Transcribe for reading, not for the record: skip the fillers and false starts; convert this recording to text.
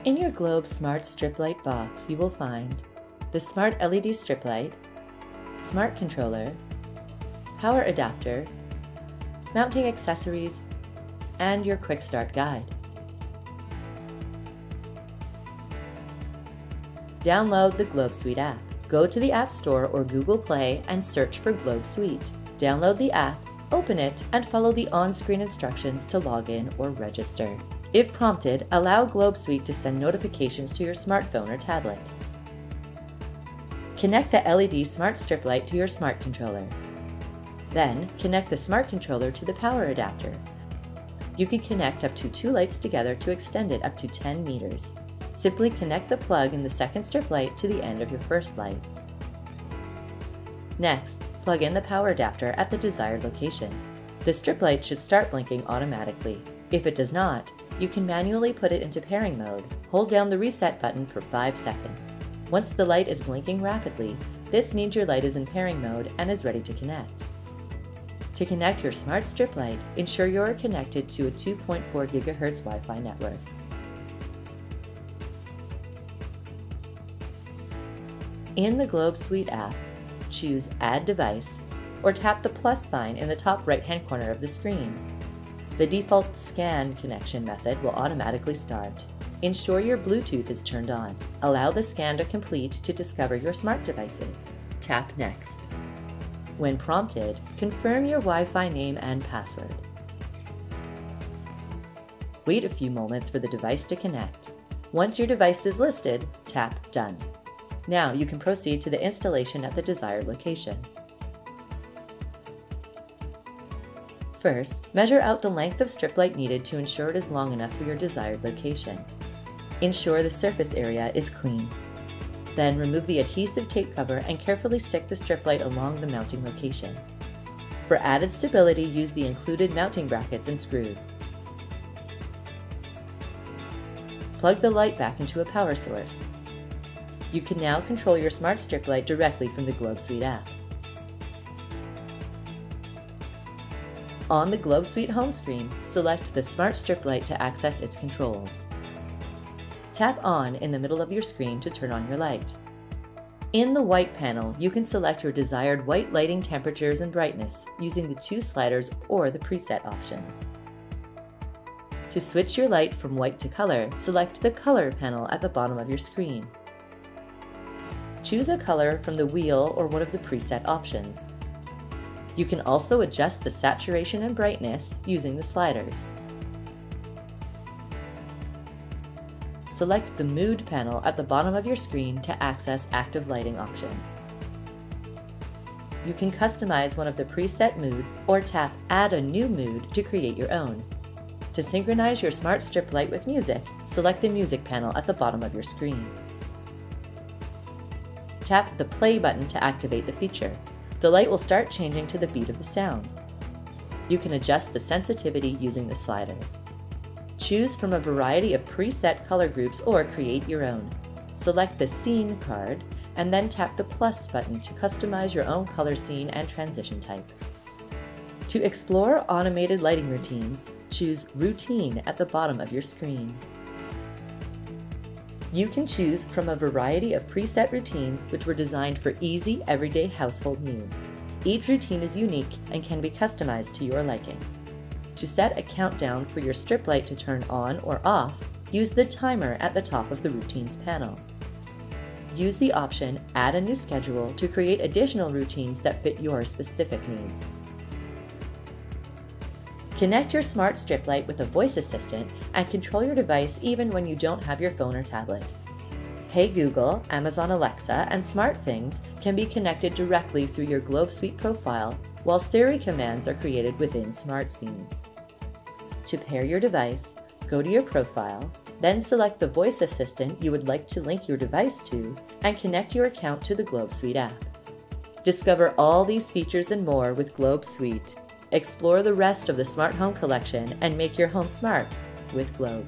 In your Globe Smart Strip Light box, you will find the Smart LED Strip Light, Smart Controller, Power Adapter, mounting accessories, and your Quick Start Guide. Download the Globe Suite app. Go to the App Store or Google Play and search for Globe Suite. Download the app, open it, and follow the on-screen instructions to log in or register. If prompted, allow Globe Suite to send notifications to your smartphone or tablet. Connect the LED Smart Strip Light to your Smart Controller. Then, connect the Smart Controller to the power adapter. You can connect up to 2 lights together to extend it up to 10 meters. Simply connect the plug in the second strip light to the end of your first light. Next, plug in the power adapter at the desired location. The strip light should start blinking automatically. If it does not, you can manually put it into pairing mode. Hold down the reset button for 5 seconds. Once the light is blinking rapidly, this means your light is in pairing mode and is ready to connect. To connect your smart strip light, ensure you are connected to a 2.4 GHz Wi-Fi network. In the Globe Suite app, choose Add Device or tap the plus sign in the top right-hand corner of the screen. The default scan connection method will automatically start. Ensure your Bluetooth is turned on. Allow the scan to complete to discover your smart devices. Tap Next. When prompted, confirm your Wi-Fi name and password. Wait a few moments for the device to connect. Once your device is listed, tap Done. Now you can proceed to the installation at the desired location. First, measure out the length of strip light needed to ensure it is long enough for your desired location. Ensure the surface area is clean. Then remove the adhesive tape cover and carefully stick the strip light along the mounting location. For added stability, use the included mounting brackets and screws. Plug the light back into a power source. You can now control your smart strip light directly from the Globe Suite app. On the Globe Suite home screen, select the smart strip light to access its controls. Tap On in the middle of your screen to turn on your light. In the white panel, you can select your desired white lighting temperatures and brightness using the 2 sliders or the preset options. To switch your light from white to color, select the Color panel at the bottom of your screen. Choose a color from the wheel or one of the preset options. You can also adjust the saturation and brightness using the sliders. Select the Mood panel at the bottom of your screen to access active lighting options. You can customize one of the preset moods or tap Add a new mood to create your own. To synchronize your smart strip light with music, select the Music panel at the bottom of your screen. Tap the Play button to activate the feature. The light will start changing to the beat of the sound. You can adjust the sensitivity using the slider. Choose from a variety of preset color groups or create your own. Select the Scene card and then tap the plus button to customize your own color scene and transition type. To explore automated lighting routines, choose Routine at the bottom of your screen. You can choose from a variety of preset routines which were designed for easy, everyday household needs. Each routine is unique and can be customized to your liking. To set a countdown for your strip light to turn on or off, use the timer at the top of the Routines panel. Use the option Add a new schedule to create additional routines that fit your specific needs. Connect your smart strip light with a voice assistant and control your device even when you don't have your phone or tablet. Hey Google, Amazon Alexa, and SmartThings can be connected directly through your Globe Suite profile, while Siri commands are created within Smart Scenes. To pair your device, go to your profile, then select the voice assistant you would like to link your device to, and connect your account to the Globe Suite app. Discover all these features and more with Globe Suite. Explore the rest of the Smart Home collection and make your home smart with Globe.